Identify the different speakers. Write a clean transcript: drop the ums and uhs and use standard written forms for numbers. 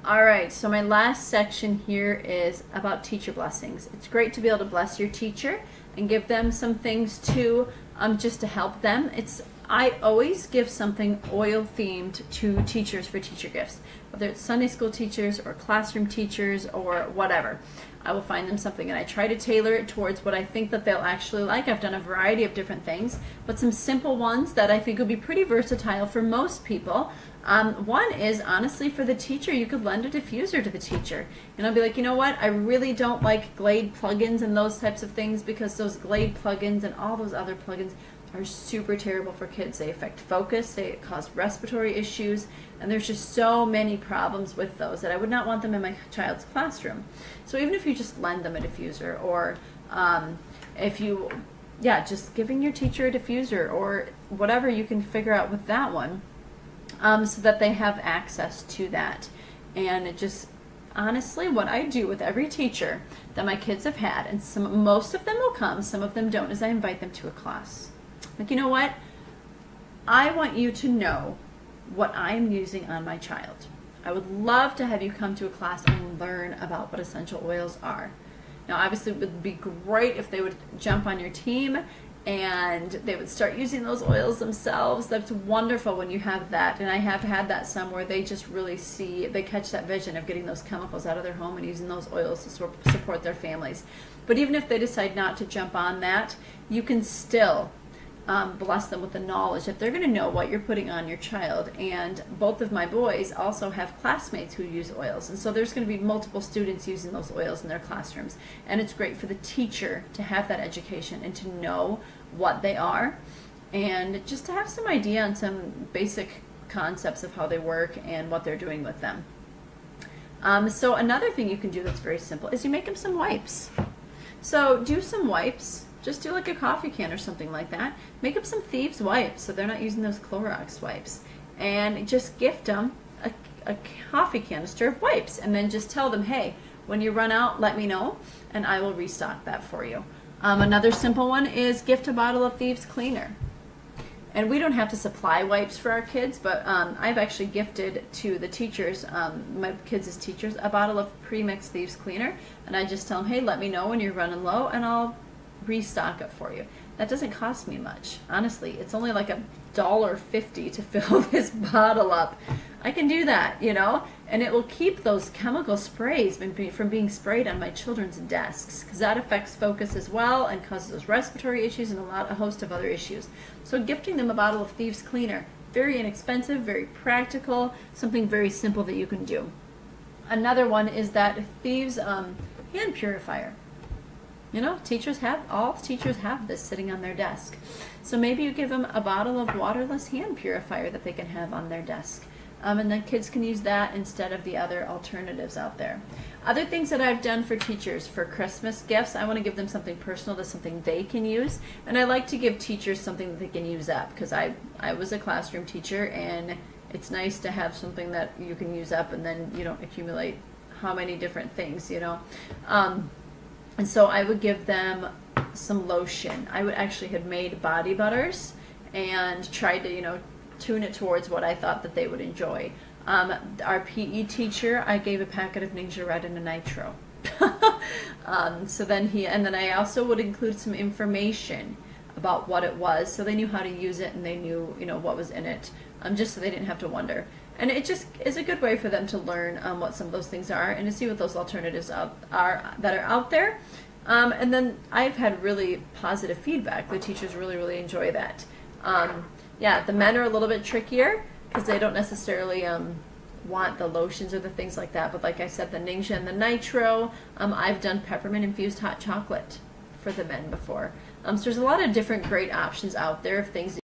Speaker 1: All right, so my last section here is about teacher blessings. It's great to be able to bless your teacher and give them some things too, just to help them. I always give something oil themed to teachers for teacher gifts, whether it's Sunday school teachers or classroom teachers or whatever. I will find them something, and I try to tailor it towards what I think that they'll actually like. I've done a variety of different things, but some simple ones that I think would be pretty versatile for most people. One is, honestly, for the teacher, you could lend a diffuser to the teacher. And I'll be like, you know what, I really don't like Glade plugins and those types of things, because those Glade plugins and all those other plugins are super terrible for kids. They affect focus, they cause respiratory issues, and there's just so many problems with those that I would not want them in my child's classroom. So even if you just lend them a diffuser, or if you, just giving your teacher a diffuser or whatever you can figure out with that one, so that they have access to that. And it just, honestly, what I do with every teacher that my kids have had, and most of them will come, some of them don't, is I invite them to a class. Like, you know what? I want you to know what I'm using on my child. I would love to have you come to a class and learn about what essential oils are. Now, obviously, it would be great if they would jump on your team and they would start using those oils themselves. That's wonderful when you have that. And I have had that some where they just really they catch that vision of getting those chemicals out of their home and using those oils to support their families. But even if they decide not to jump on that, you can still bless them with the knowledge that they're going to know what you're putting on your child. And both of my boys also have classmates who use oils, and so there's going to be multiple students using those oils in their classrooms, and it's great for the teacher to have that education and to know what they are, and just to have some idea on some basic concepts of how they work and what they're doing with them. So another thing you can do that's very simple is you make them some wipes. So do some wipes. Just do like a coffee can or something like that. Make up some thieves wipes so they're not using those Clorox wipes. And just gift them a coffee canister of wipes. And then just tell them, hey, when you run out, let me know, and I will restock that for you. Another simple one is gift a bottle of Thieves Cleaner. And we don't have to supply wipes for our kids, but I've actually gifted to the teachers, my kids' teachers, a bottle of pre-mixed Thieves Cleaner. And I just tell them, hey, let me know when you're running low, and I'll restock it for you. That doesn't cost me much. Honestly, it's only like $1.50 to fill this bottle up. I can do that, and it will keep those chemical sprays from being sprayed on my children's desks, because that affects focus as well and causes respiratory issues and a host of other issues. So gifting them a bottle of Thieves Cleaner, very inexpensive, very practical, something very simple that you can do. Another one is that Thieves hand purifier. All teachers have this sitting on their desk. So maybe you give them a bottle of waterless hand purifier that they can have on their desk. And then kids can use that instead of the other alternatives out there. Other things that I've done for teachers for Christmas gifts, I want to give them something personal, that's something they can use. And I like to give teachers something that they can use up, because I was a classroom teacher, and it's nice to have something that you can use up and then you don't accumulate how many different things, And so I would give them some lotion. I would actually had made body butters and tried to, tune it towards what I thought that they would enjoy. Our PE teacher, I gave a packet of Ninja Red and a Nitro. Then I also would include some information about what it was, so they knew how to use it and they knew, what was in it, just so they didn't have to wonder. And it just is a good way for them to learn what some of those things are and to see what those alternatives are that are out there. And then I've had really positive feedback. The teachers really, really enjoy that. The men are a little bit trickier because they don't necessarily want the lotions or the things like that. But like I said, the Ninja and the Nitro, I've done peppermint infused hot chocolate for the men before. So there's a lot of different great options out there of things